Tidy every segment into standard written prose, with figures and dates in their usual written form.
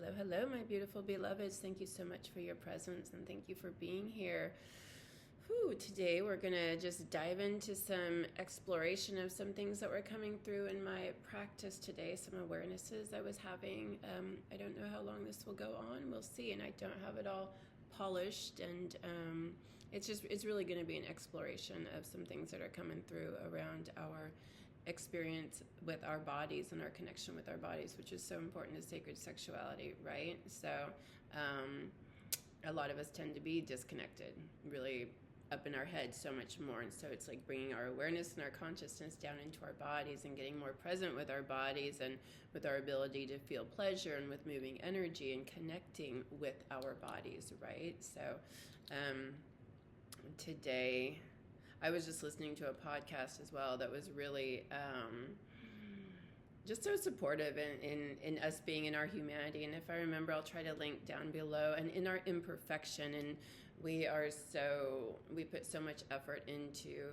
Hello, hello, my beautiful beloveds. Thank you so much for your presence and thank you for being here. Today we're going to just dive into some exploration of some things that were coming through in my practice today, some awarenesses I was having. I don't know how long this will go on. We'll see, and I don't have it all polished, and it's really going to be an exploration of some things that are coming through around our experience with our bodies and our connection with our bodies, which is so important to sacred sexuality, right? So a lot of us tend to be disconnected, really up in our head so much more, and so it's like bringing our awareness and our consciousness down into our bodies and getting more present with our bodies and with our ability to feel pleasure and with moving energy and connecting with our bodies, right? So today I was just listening to a podcast as well that was really just so supportive in us being in our humanity. And if I remember, I'll try to link down below, and in our imperfection. And we put so much effort into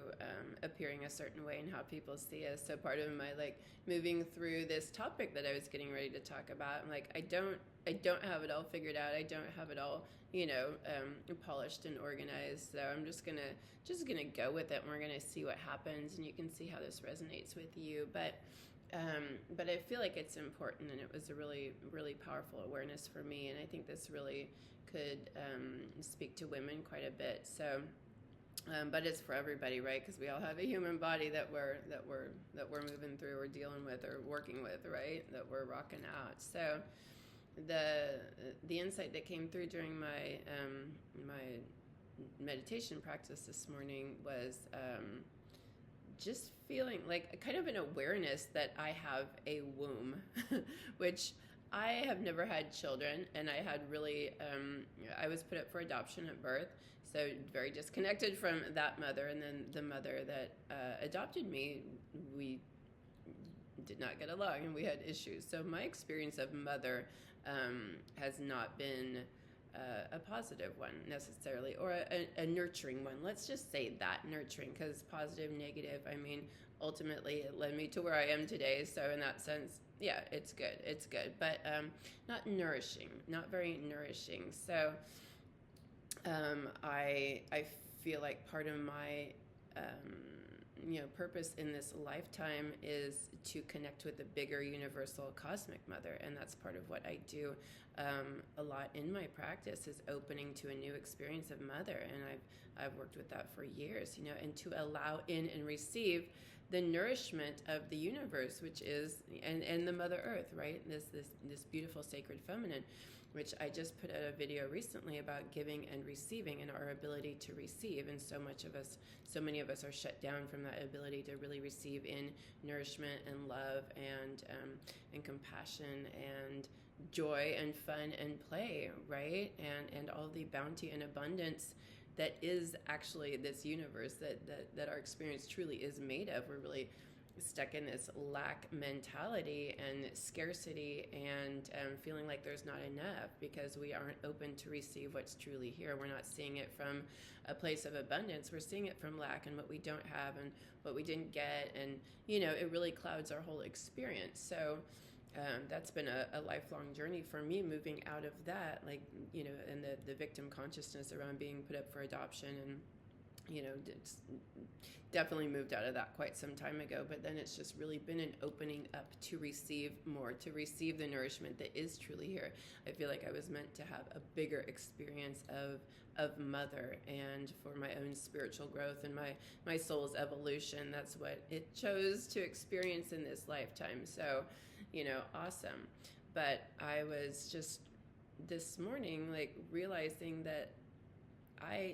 appearing a certain way and how people see us. So part of my moving through this topic that I was getting ready to talk about, I'm like, I don't have it all figured out. I don't have it all, polished and organized. So I'm just gonna go with it, and we're gonna see what happens, and you can see how this resonates with you. But I feel like it's important, and it was a really, really powerful awareness for me, and I think this really could speak to women quite a bit. So, but it's for everybody, right? Because we all have a human body that we're moving through, or dealing with, or working with, right? That we're rocking out. So, the insight that came through during my my meditation practice this morning was just feeling like kind of an awareness that I have a womb, which I have never had children, and I had really, I was put up for adoption at birth, so very disconnected from that mother, and then the mother that adopted me, we did not get along, and we had issues. So my experience of mother has not been a positive one necessarily, or a nurturing one. Let's just say that, nurturing, because positive, negative, I mean, ultimately it led me to where I am today. So in that sense, yeah, it's good, but not nourishing, not very nourishing. So I feel like part of my purpose in this lifetime is to connect with the bigger universal cosmic mother, and that's part of what I do a lot in my practice, is opening to a new experience of mother. And I've worked with that for years, and to allow in and receive the nourishment of the universe, which is and the Mother Earth, right? This beautiful sacred feminine, which I just put out a video recently about giving and receiving, and our ability to receive. And so many of us are shut down from that ability to really receive in nourishment and love and compassion and joy and fun and play, right? And all the bounty and abundance that is actually this universe that our experience truly is made of. We're really stuck in this lack mentality and scarcity and feeling like there's not enough, because we aren't open to receive what's truly here. We're not seeing it from a place of abundance. We're seeing it from lack and what we don't have and what we didn't get, and it really clouds our whole experience. So that's been a lifelong journey for me, moving out of that, and the victim consciousness around being put up for adoption, and it's definitely moved out of that quite some time ago. But then it's just really been an opening up to receive more, to receive the nourishment that is truly here. I feel like I was meant to have a bigger experience of mother, and for my own spiritual growth and my soul's evolution, that's what it chose to experience in this lifetime. So awesome. But I was just this morning realizing that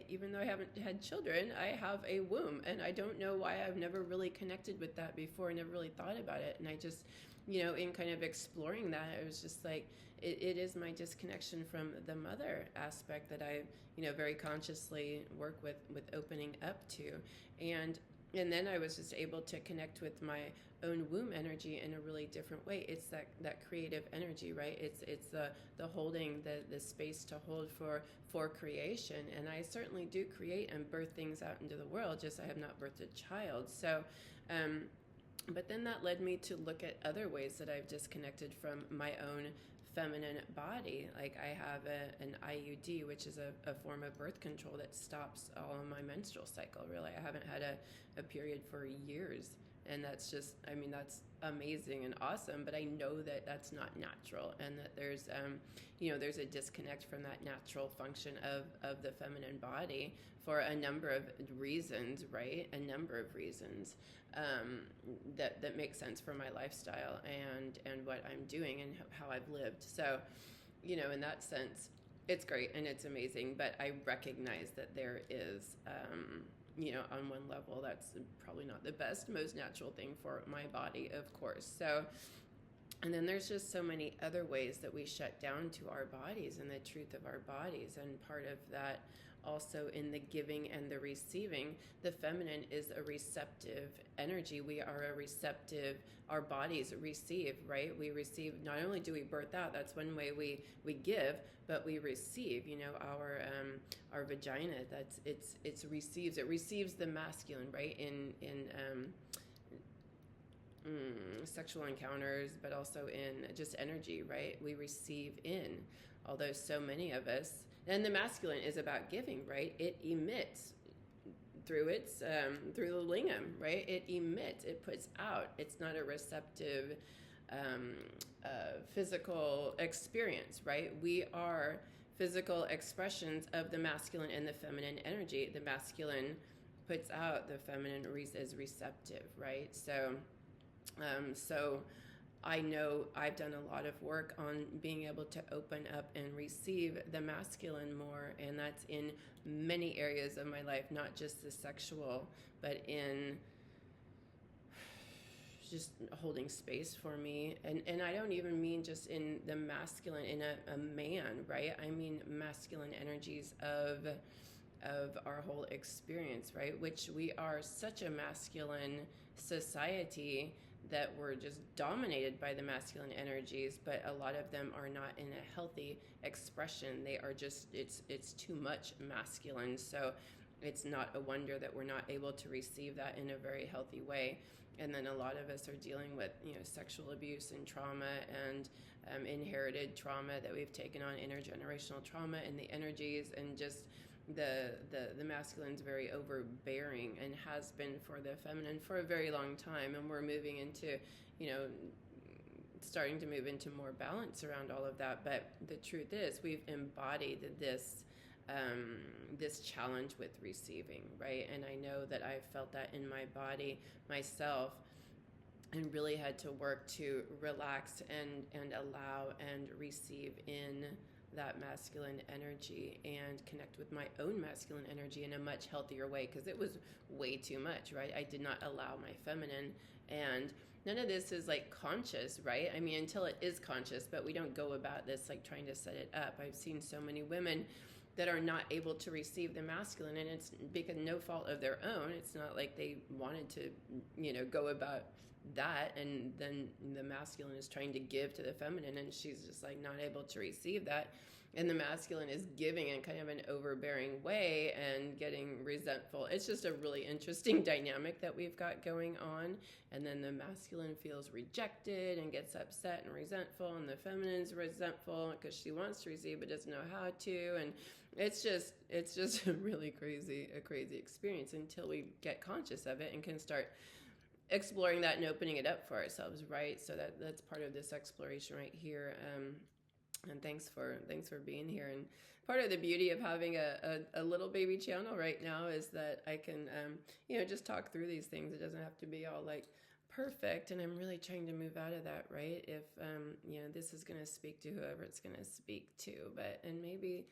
even though I haven't had children, I have a womb, and I don't know why I've never really connected with that before. I never really thought about it. And I just, in kind of exploring that, it was just like, it is my disconnection from the mother aspect that I, very consciously work with opening up to. And then I was just able to connect with my own womb energy in a really different way. It's that creative energy, right? It's the holding, the space to hold for creation. And I certainly do create and birth things out into the world, just I have not birthed a child. So, but then that led me to look at other ways that I've disconnected from my own feminine body. Like I have an IUD, which is a form of birth control that stops all of my menstrual cycle. Really, I haven't had a period for years. And that's just, I mean, that's amazing and awesome, but I know that that's not natural, and that there's, there's a disconnect from that natural function of the feminine body for a number of reasons, right? A number of reasons that make sense for my lifestyle and what I'm doing and how I've lived. So, in that sense, it's great and it's amazing, but I recognize that there is, on one level, that's probably not the best, most natural thing for my body, of course. So, and then there's just so many other ways that we shut down to our bodies and the truth of our bodies. And part of that also in the giving and the receiving, the feminine is a receptive energy. We are a receptive, our bodies receive, right? We receive, not only do we birth out, that's one way we give, but we receive, our vagina, it receives the masculine, right? In sexual encounters, but also in just energy, right? We receive in, although so many of us, and the masculine is about giving, right? It emits through through the lingam, right? It emits, it puts out. It's not a receptive physical experience, right? We are physical expressions of the masculine and the feminine energy. The masculine puts out, the feminine is receptive, right? So I know I've done a lot of work on being able to open up and receive the masculine more, and that's in many areas of my life, not just the sexual, but in just holding space for me. And I don't even mean just in the masculine, in a man, right? I mean masculine energies of our whole experience, right? Which we are such a masculine society that we're just dominated by the masculine energies, but a lot of them are not in a healthy expression. They are just, it's too much masculine. So it's not a wonder that we're not able to receive that in a very healthy way. And then a lot of us are dealing with, sexual abuse and trauma and inherited trauma that we've taken on, intergenerational trauma and the energies, and just the masculine's very overbearing and has been for the feminine for a very long time, and we're moving into, starting to move into more balance around all of that. But the truth is, we've embodied this challenge with receiving, right? And I know that I've felt that in my body myself, and really had to work to relax and allow and receive in that masculine energy and connect with my own masculine energy in a much healthier way, because it was way too much, right? I did not allow my feminine, and none of this is like conscious, right? I mean, until it is conscious, but we don't go about this like trying to set it up. I've seen so many women that are not able to receive the masculine, and it's because no fault of their own. It's not like they wanted to, go about that, and then the masculine is trying to give to the feminine, and she's just like not able to receive that, and the masculine is giving in kind of an overbearing way and getting resentful. It's just a really interesting dynamic that we've got going on. And then the masculine feels rejected and gets upset and resentful, and the feminine's resentful because she wants to receive but doesn't know how to. And it's just a really crazy experience until we get conscious of it and can start exploring that and opening it up for ourselves, right? So that's part of this exploration right here. And thanks for being here. And part of the beauty of having a little baby channel right now is that I can just talk through these things. It doesn't have to be all like perfect, and I'm really trying to move out of that, right? If this is going to speak to whoever it's going to speak to, and maybe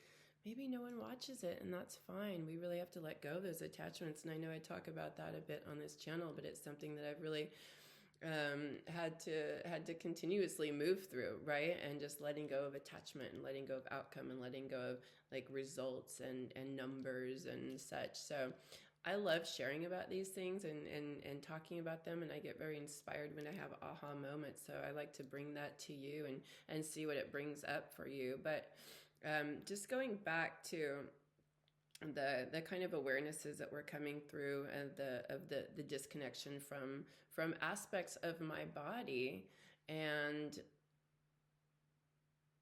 no one watches it, and that's fine. We really have to let go of those attachments. And I know I talk about that a bit on this channel, but it's something that I've really had to continuously move through, right? And just letting go of attachment and letting go of outcome and letting go of like results and numbers and such. So I love sharing about these things and talking about them, and I get very inspired when I have aha moments. So I like to bring that to you and see what it brings up for you. But just going back to the kind of awarenesses that were coming through, and the disconnection from aspects of my body, and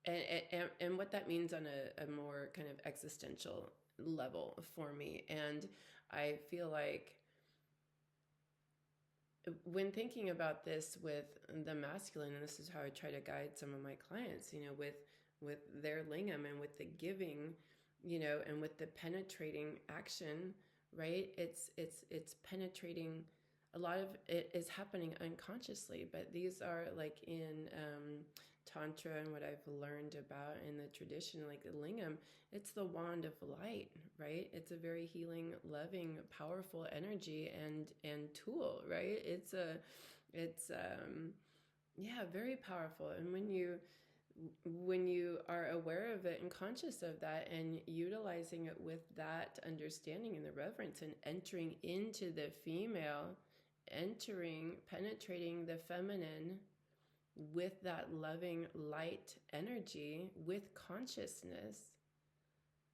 and what that means on a more kind of existential level for me. And I feel like when thinking about this with the masculine, and this is how I try to guide some of my clients, with their lingam and with the giving, and with the penetrating action, right? It's penetrating. A lot of it is happening unconsciously, but these are like in Tantra and what I've learned about in the tradition, like the lingam, it's the wand of light, right? It's a very healing, loving, powerful energy and tool, right? It's yeah, very powerful. And when you are aware of it and conscious of that and utilizing it with that understanding and the reverence and entering into the female, penetrating the feminine with that loving light energy, with consciousness,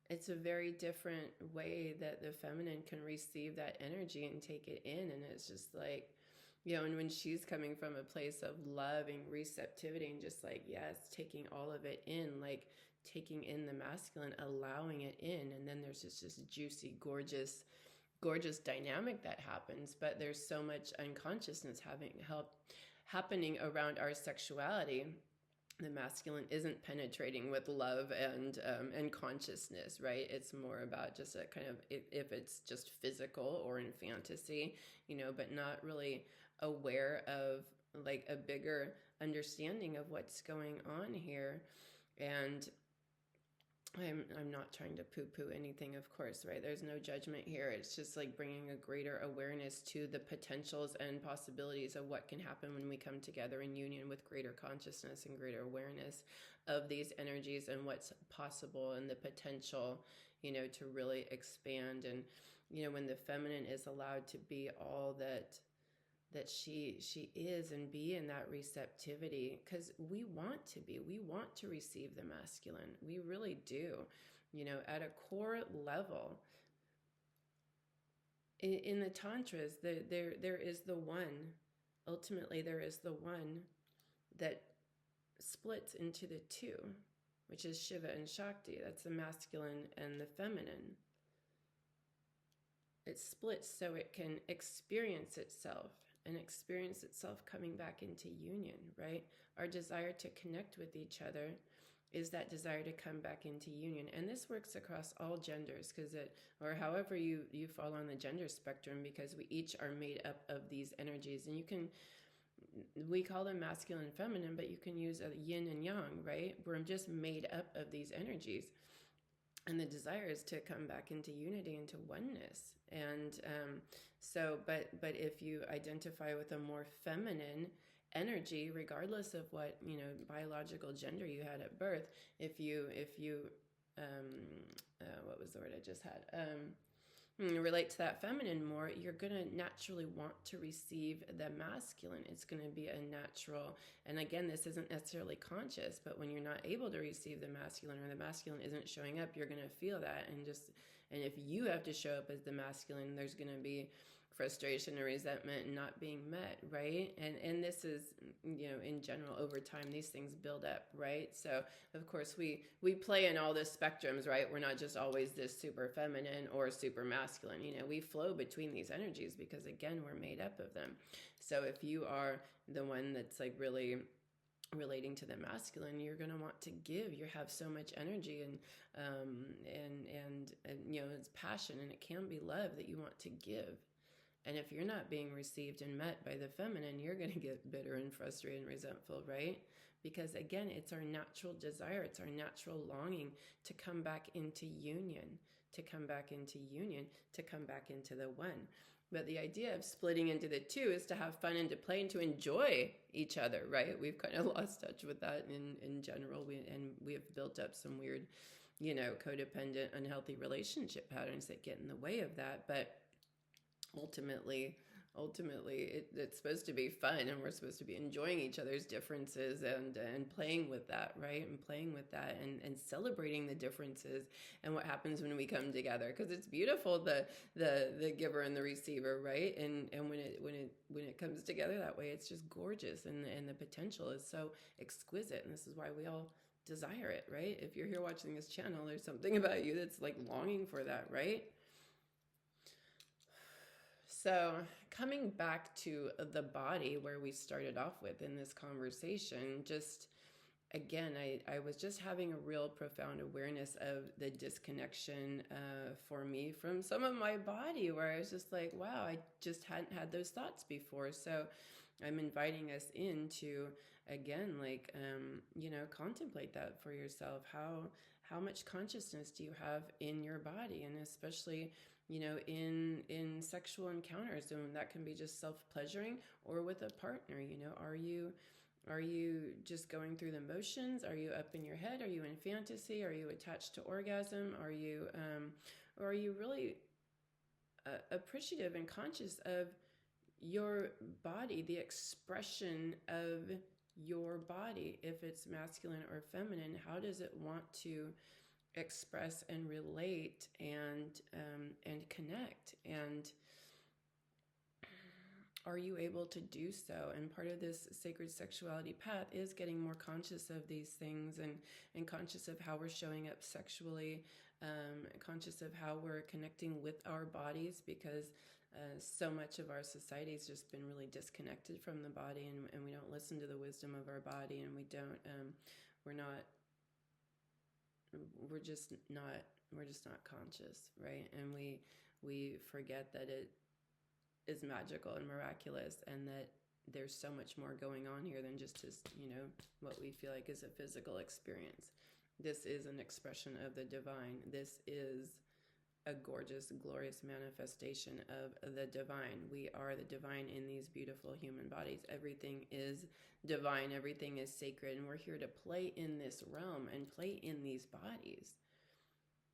it's a very different way that the feminine can receive that energy and take it in. And it's just like, and when she's coming from a place of loving receptivity and just like, yes, taking all of it in, like taking in the masculine, allowing it in. And then there's just this juicy, gorgeous dynamic that happens. But there's so much unconsciousness happening around our sexuality. The masculine isn't penetrating with love and consciousness, right? It's more about just a kind of, if it's just physical or in fantasy, but not really aware of like a bigger understanding of what's going on here. And I'm not trying to poo-poo anything, of course, right? There's no judgment here. It's just like bringing a greater awareness to the potentials and possibilities of what can happen when we come together in union with greater consciousness and greater awareness of these energies and what's possible and the potential, to really expand. And, when the feminine is allowed to be all that she is and be in that receptivity, because we want to receive the masculine. We really do, at a core level. In the tantras, there is the one. Ultimately, there is the one that splits into the two, which is Shiva and Shakti. That's the masculine and the feminine. It splits so it can experience itself coming back into union, right? Our desire to connect with each other is that desire to come back into union. And this works across all genders, or however you fall on the gender spectrum, because we each are made up of these energies. And we call them masculine and feminine, but you can use a yin and yang, right? We're just made up of these energies. And the desire is to come back into unity, into oneness. And but if you identify with a more feminine energy, regardless of what, biological gender you had at birth, if you what was the word I just had? Relate to that feminine more, you're going to naturally want to receive the masculine. It's going to be a natural, and again, this isn't necessarily conscious, but when you're not able to receive the masculine, or the masculine isn't showing up, you're going to feel that. And if you have to show up as the masculine, there's going to be frustration or resentment not being met, right? And this is, in general, over time, these things build up, right? So of course we play in all the spectrums, right? We're not just always this super feminine or super masculine. We flow between these energies because, again, we're made up of them. So if you are the one that's like really relating to the masculine, you're going to want to give. You have so much energy and it's passion, and it can be love that you want to give. And if you're not being received and met by the feminine, you're going to get bitter and frustrated and resentful, right? Because, again, it's our natural desire. It's our natural longing to come back into union, to come back into the one. But the idea of splitting into the two is to have fun and to play and to enjoy each other, right? We've kind of lost touch with that in general. We have built up some weird, codependent, unhealthy relationship patterns that get in the way of that. But ultimately it's supposed to be fun, and we're supposed to be enjoying each other's differences and playing with that, right? And playing with that and celebrating the differences and what happens when we come together, because it's beautiful, the giver and the receiver, right? And when it comes together that way, it's just gorgeous, and the potential is so exquisite. And this is why we all desire it, right? If you're here watching this channel, there's something about you that's like longing for that, right? So coming back to the body where we started off with in this conversation, just again, I was just having a real profound awareness of the disconnection for me from some of my body, where I was just like, wow, I just hadn't had those thoughts before. So I'm inviting us into, again, like, contemplate that for yourself. How much consciousness do you have in your body? And especially, in sexual encounters, and that can be just self-pleasuring or with a partner, are you just going through the motions? Are you up in your head? Are you in fantasy? Are you attached to orgasm? Or are you really appreciative and conscious of your body, the expression of your body? If it's masculine or feminine, how does it want to express and relate and connect? And are you able to do so? And part of this sacred sexuality path is getting more conscious of these things, and conscious of how we're showing up sexually, conscious of how we're connecting with our bodies, because so much of our society has just been really disconnected from the body, and we don't listen to the wisdom of our body, and we're just not conscious, right? And we forget that it is magical and miraculous, and that there's so much more going on here than just this, what we feel like is a physical experience. This is an expression of the divine. This is a gorgeous, glorious manifestation of the divine. We are the divine in these beautiful human bodies. Everything is divine. Everything is sacred. And we're here to play in this realm and play in these bodies.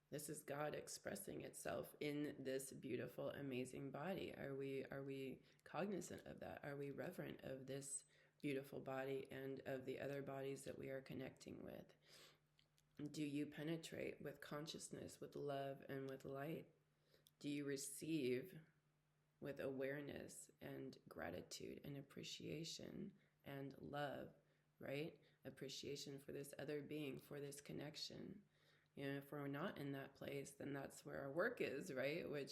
This is God expressing itself in this beautiful, amazing body. Are we cognizant of that? Are we reverent of this beautiful body and of the other bodies that we are connecting with? Do you penetrate with consciousness, with love, and with light? Do you receive with awareness and gratitude and appreciation and love, right? Appreciation for this other being, for this connection. If we're not in that place, then that's where our work is, right? Which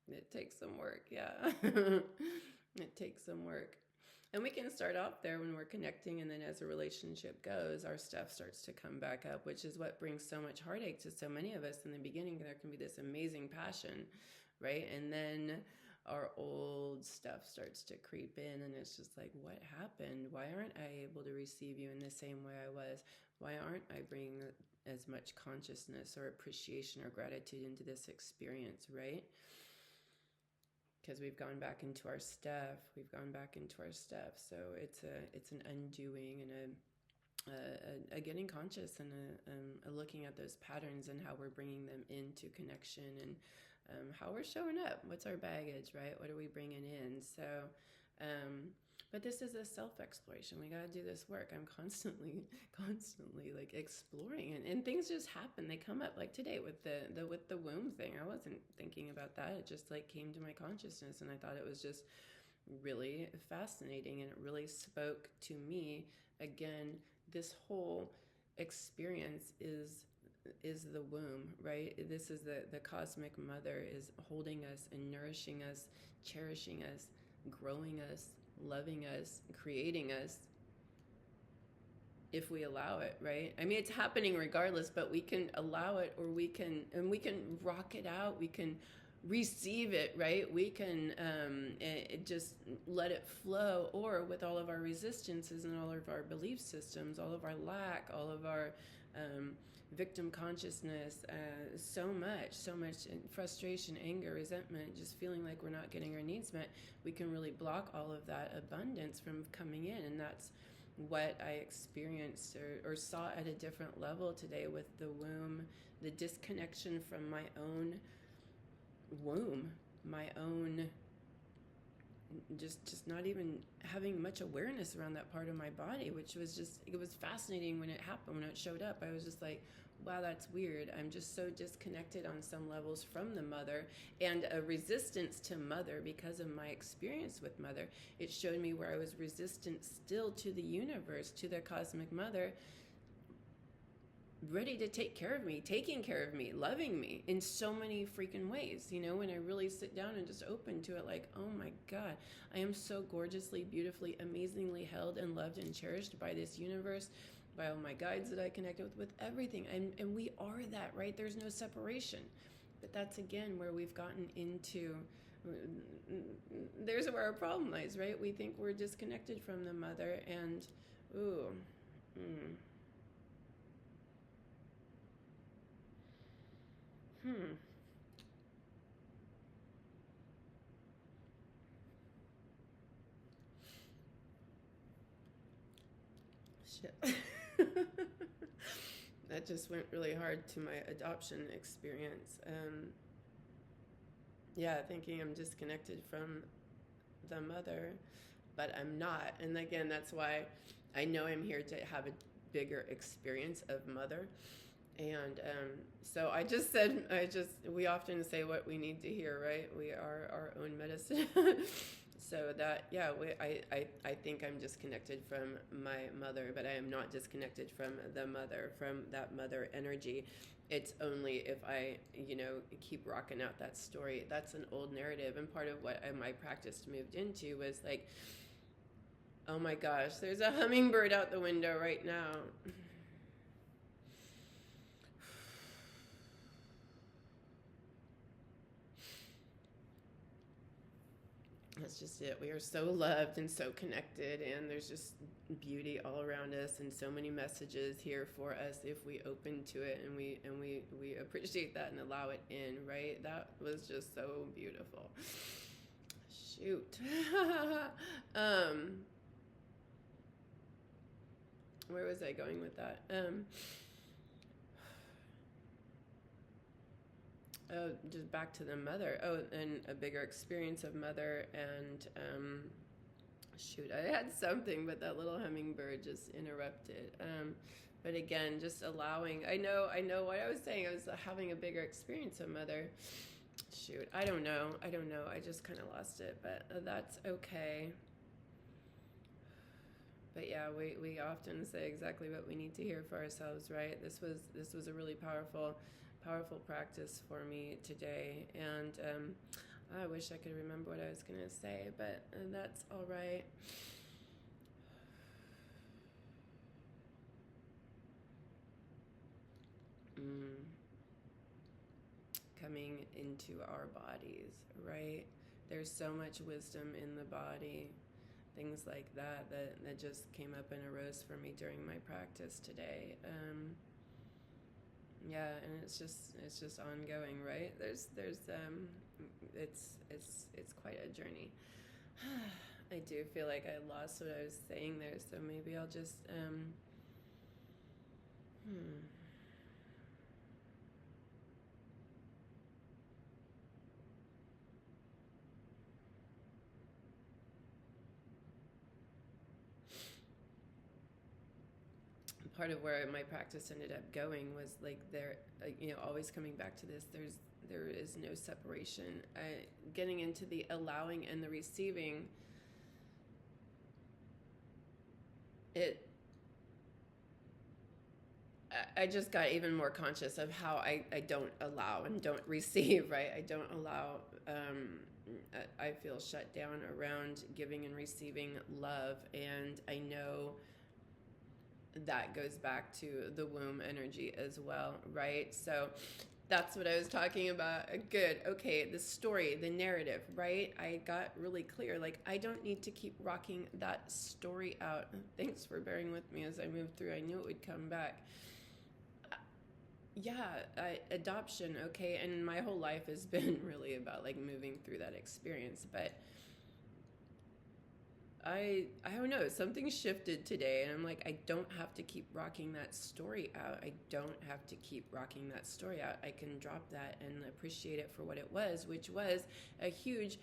it takes some work, yeah. It takes some work. And we can start off there when we're connecting, and then as a relationship goes, our stuff starts to come back up, which is what brings so much heartache to so many of us. In the beginning, there can be this amazing passion, right? And then our old stuff starts to creep in, and it's just like, what happened? Why aren't I able to receive you in the same way I was? Why aren't I bringing as much consciousness or appreciation or gratitude into this experience, right? Because we've gone back into our stuff. So it's an undoing and a getting conscious, and a looking at those patterns and how we're bringing them into connection, and how we're showing up. What's our baggage, right? What are we bringing in? So, but this is a self-exploration. We got to do this work. I'm constantly like exploring, and things just happen. They come up, like today with the womb thing. I wasn't thinking about that. It just like came to my consciousness, and I thought it was just really fascinating, and it really spoke to me. Again, this whole experience is the womb, right? This is the cosmic mother is holding us and nourishing us, cherishing us, growing us, loving us, creating us, if we allow it, right? I mean, it's happening regardless, but we can allow it, or we can rock it out. We can receive it, right? We can just let it flow, or with all of our resistances and all of our belief systems, all of our lack, all of our victim consciousness, so much frustration, anger, resentment, just feeling like we're not getting our needs met, we can really block all of that abundance from coming in. And that's what I experienced or saw at a different level today with the womb, the disconnection from my own womb, my own just not even having much awareness around that part of my body, which was just, it was fascinating when it happened, when it showed up. I was just like, wow, that's weird. I'm just so disconnected on some levels from the mother, and a resistance to mother because of my experience with mother. It showed me where I was resistant still to the universe, to the cosmic mother, ready to take care of me, taking care of me, loving me in so many freaking ways. You know, when I really sit down and just open to it, like, oh my God, I am so gorgeously, beautifully, amazingly held and loved and cherished by this universe, by all my guides that I connect with everything. And we are that, right? There's no separation. But that's again where we've gotten into, there's where our problem lies, right? We think we're disconnected from the mother, and shit. That just went really hard to my adoption experience. Yeah, thinking I'm disconnected from the mother, but I'm not. And again, that's why I know I'm here to have a bigger experience of mother. And so we often say what we need to hear, right? We are our own medicine. So that, yeah, I think I'm disconnected from my mother, but I am not disconnected from the mother, from that mother energy. It's only if I, keep rocking out that story. That's an old narrative. And part of what my practice moved into was like, oh my gosh, there's a hummingbird out the window right now. That's just it. We are so loved and so connected, and there's just beauty all around us, and so many messages here for us if we open to it and we appreciate that and allow it in, right? That was just so beautiful. Shoot. Where was I going with that? Just back to the mother. Oh, and a bigger experience of mother. And shoot, I had something, but that little hummingbird just interrupted. But again, just allowing. I know what I was saying. I was having a bigger experience of mother. Shoot, I don't know. I just kind of lost it, but that's okay. But yeah, we often say exactly what we need to hear for ourselves, right? This was a really powerful practice for me today, and I wish I could remember what I was going to say, but that's all right. Coming into our bodies, right? There's so much wisdom in the body, things like that just came up and arose for me during my practice today. Yeah, and it's just ongoing, right? It's quite a journey. I do feel like I lost what I was saying there, so maybe I'll just part of where my practice ended up going was like always coming back to this. There is no separation. Getting into the allowing and the receiving. I just got even more conscious of how I don't allow and don't receive, right? I don't allow. I feel shut down around giving and receiving love, and I know that goes back to the womb energy as well, right? So that's what I was talking about. Good. Okay, the story, the narrative, right? I got really clear. Like, I don't need to keep rocking that story out. Thanks for bearing with me as I moved through. I knew it would come back. Adoption, okay, and my whole life has been really about like moving through that experience, but I don't know, something shifted today, and I'm like, I don't have to keep rocking that story out. I can drop that and appreciate it for what it was, which was a huge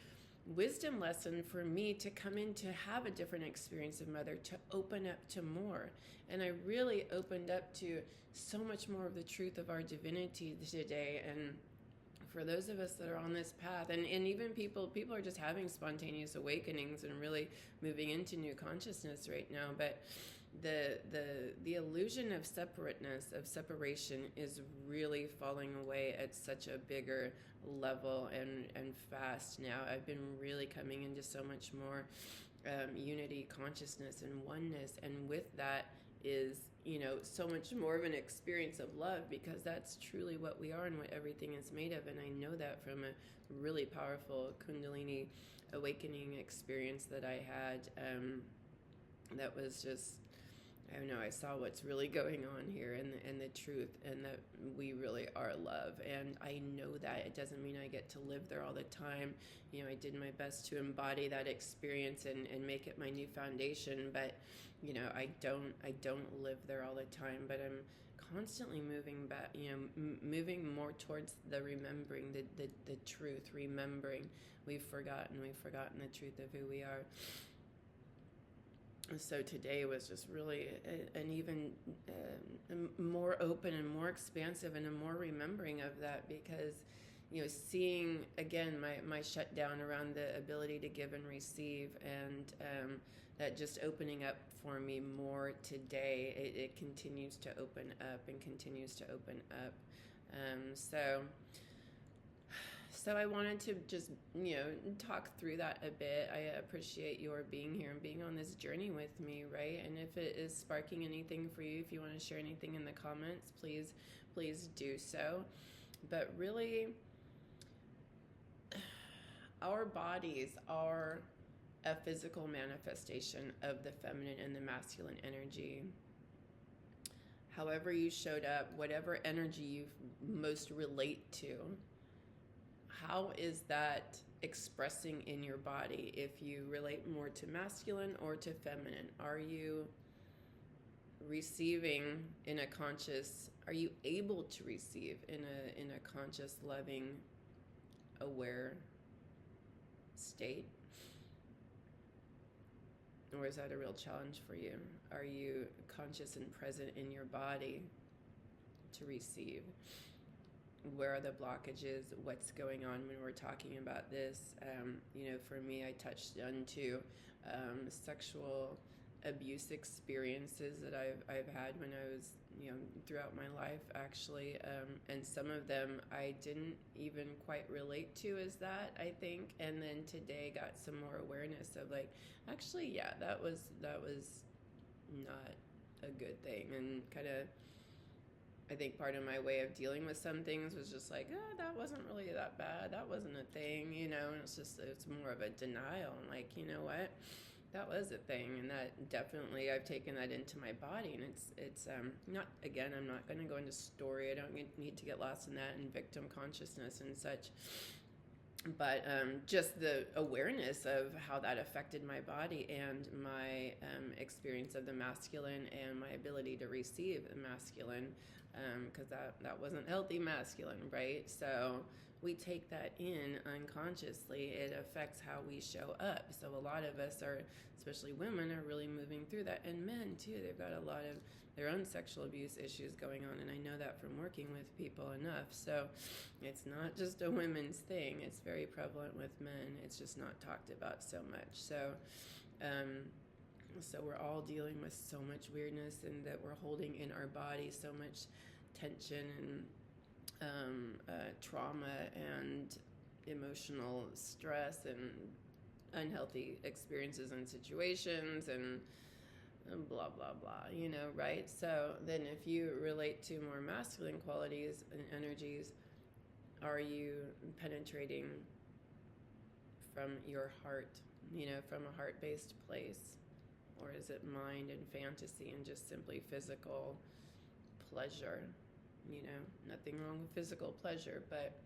wisdom lesson for me to come in to have a different experience of mother, to open up to more. And I really opened up to so much more of the truth of our divinity today. And for those of us that are on this path, and even people are just having spontaneous awakenings and really moving into new consciousness right now. But the illusion of separateness, of separation, is really falling away at such a bigger level and fast now. I've been really coming into so much more unity, consciousness, and oneness, and with that is, so much more of an experience of love, because that's truly what we are and what everything is made of. And I know that from a really powerful Kundalini awakening experience that I had, that was just, I don't know, I saw what's really going on here, and the truth, and that we really are love. And I know that. It doesn't mean I get to live there all the time. I did my best to embody that experience and make it my new foundation, but I don't live there all the time. But I'm constantly moving back, moving more towards the remembering, the truth, remembering. We've forgotten the truth of who we are. So today was just really an even more open and more expansive and a more remembering of that, because seeing again my shutdown around the ability to give and receive, and that just opening up for me more today. It continues to open up and continues to open up. So I wanted to just, talk through that a bit. I appreciate your being here and being on this journey with me, right? And if it is sparking anything for you, if you want to share anything in the comments, please do so. But really, our bodies are a physical manifestation of the feminine and the masculine energy. However you showed up, whatever energy you most relate to, how is that expressing in your body? If you relate more to masculine or to feminine, are you receiving in a conscious, are you able to receive in a conscious, loving, aware state? Or is that a real challenge for you? Are you conscious and present in your body to receive? Where are the blockages? What's going on when we're talking about this? For me, I touched onto sexual abuse experiences that I've had when I was, throughout my life, actually. And some of them I didn't even quite relate to as that, I think. And then today got some more awareness of actually, yeah, that was not a good thing. And kind of, I think part of my way of dealing with some things was just that wasn't really that bad. That wasn't a thing, and it's more of a denial. And you know what? That was a thing. And that definitely, I've taken that into my body. And it's not, again, I'm not going to go into story. I don't need to get lost in that and victim consciousness and such. But just the awareness of how that affected my body and my experience of the masculine and my ability to receive the masculine, because that wasn't healthy masculine, right? So we take that in unconsciously. It affects how we show up. So a lot of us are, especially women, are really moving through that. And men too, they've got a lot of their own sexual abuse issues going on, and I know that from working with people enough. So it's not just a women's thing. It's very prevalent with men. It's just not talked about so much. So we're all dealing with so much weirdness, and that we're holding in our body so much tension and trauma and emotional stress and unhealthy experiences and situations and blah, blah, blah, right? So then if you relate to more masculine qualities and energies, are you penetrating from your heart, from a heart-based place? Or is it mind and fantasy and just simply physical pleasure? Nothing wrong with physical pleasure, but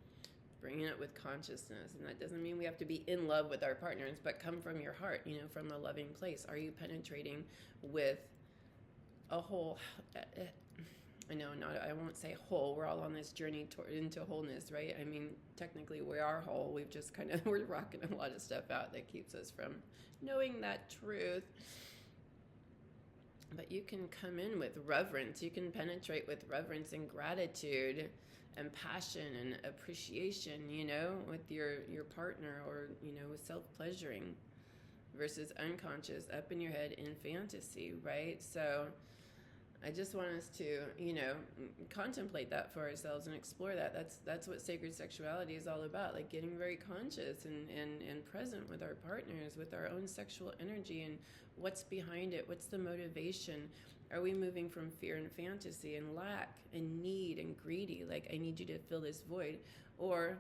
bringing it with consciousness. And that doesn't mean we have to be in love with our partners, but come from your heart, from a loving place. Are you penetrating with a whole, I won't say whole, we're all on this journey into wholeness, right? I mean, technically we are whole. We've just we're rocking a lot of stuff out that keeps us from knowing that truth. But you can come in with reverence. You can penetrate with reverence and gratitude and passion and appreciation, with your partner, or, with self-pleasuring. versus unconscious, up in your head in fantasy, right? So I just want us to, contemplate that for ourselves and explore that. That's what sacred sexuality is all about, like getting very conscious and present with our partners, with our own sexual energy, and what's behind it, what's the motivation. Are we moving from fear and fantasy and lack and need and greedy, like I need you to fill this void, or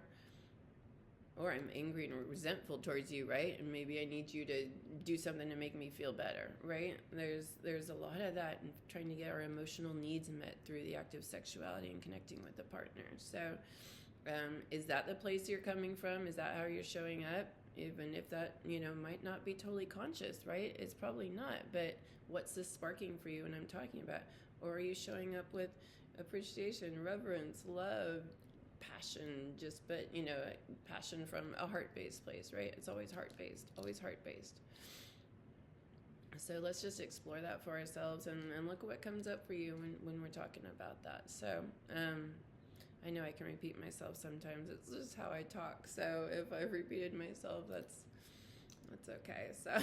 I'm angry and resentful towards you, right? And maybe I need you to do something to make me feel better, right? There's a lot of that, and trying to get our emotional needs met through the act of sexuality and connecting with the partner. So is that the place you're coming from? Is that how you're showing up? Even if that, might not be totally conscious, right? It's probably not, but what's this sparking for you when I'm talking about? Or are you showing up with appreciation, reverence, love, passion, but passion from a heart-based place, right? It's always heart-based. So let's just explore that for ourselves and look at what comes up for you when we're talking about that. So I know I can repeat myself sometimes. It's just how I talk. So if I've repeated myself, that's okay. So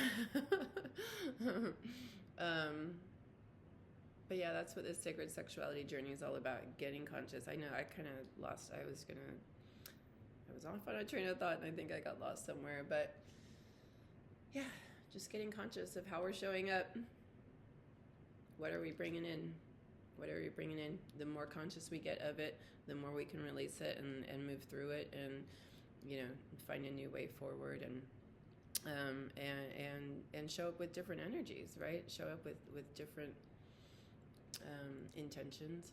but yeah, that's what this sacred sexuality journey is all about, getting conscious. I know I kind of lost. I was off on a train of thought, and I think I got lost somewhere. But yeah, just getting conscious of how we're showing up. What are we bringing in? The more conscious we get of it, the more we can release it and move through it, and find a new way forward, and show up with different energies, right? Show up with different intentions.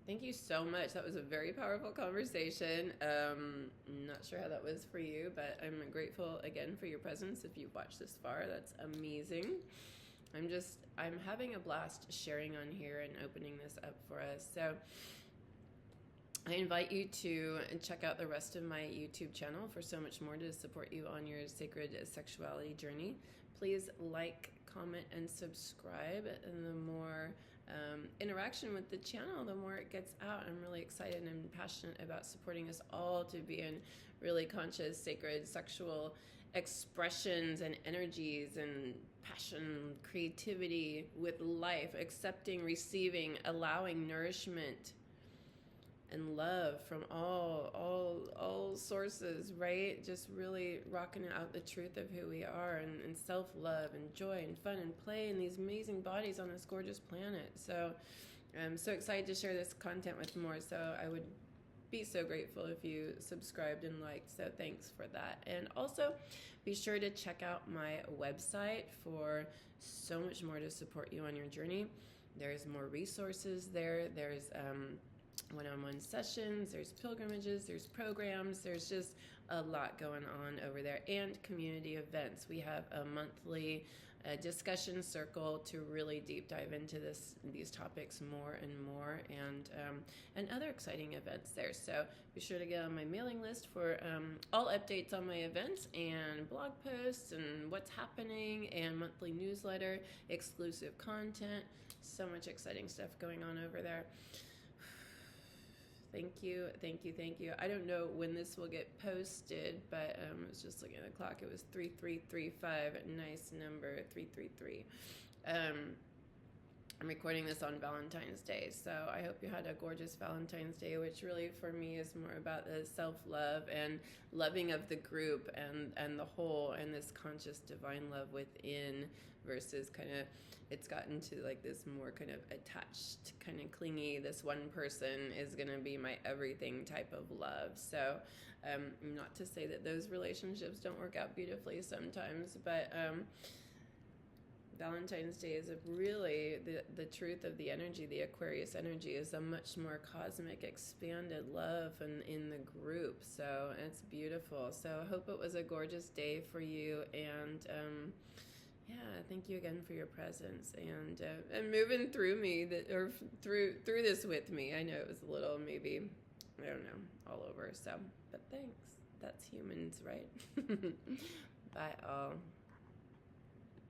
Thank you so much. That was a very powerful conversation. I'm not sure how that was for you, but I'm grateful again for your presence. If you've watched this far, that's amazing. I'm having a blast sharing on here and opening this up for us. So I invite you to check out the rest of my YouTube channel for so much more to support you on your sacred sexuality journey. Please like, comment, and subscribe. And the more interaction with the channel, the more it gets out. I'm really excited and passionate about supporting us all to be in really conscious, sacred, sexual expressions and energies and passion, creativity with life, accepting, receiving, allowing nourishment and love from all sources, right? Just really rocking out the truth of who we are, and self-love and joy and fun and play in these amazing bodies on this gorgeous planet. So I'm so excited to share this content with more. So I would be so grateful if you subscribed and liked. So thanks for that. And also be sure to check out my website for so much more to support you on your journey. There's more resources there. There's one-on-one sessions, there's pilgrimages, there's programs, there's just a lot going on over there, and community events. We have a monthly discussion circle to really deep dive into these topics more and more, and other exciting events there. So be sure to get on my mailing list for all updates on my events and blog posts and what's happening, and monthly newsletter, exclusive content. So much exciting stuff going on over there. Thank you. I don't know when this will get posted, but I was just looking at the clock. It was 3335. Nice number, 333. I'm recording this on Valentine's Day, so I hope you had a gorgeous Valentine's Day, which really for me is more about the self-love and loving of the group and the whole, and this conscious divine love within, versus kind of it's gotten to like this more kind of attached, kind of clingy, this one person is going to be my everything type of love. So not to say that those relationships don't work out beautifully sometimes, but Valentine's Day is really the truth of the energy. The Aquarius energy is a much more cosmic, expanded love in the group. So it's beautiful. So I hope it was a gorgeous day for you. And yeah, thank you again for your presence and moving through me through this with me. I know it was a little, maybe, I don't know, all over. So, but thanks. That's humans, right? Bye all.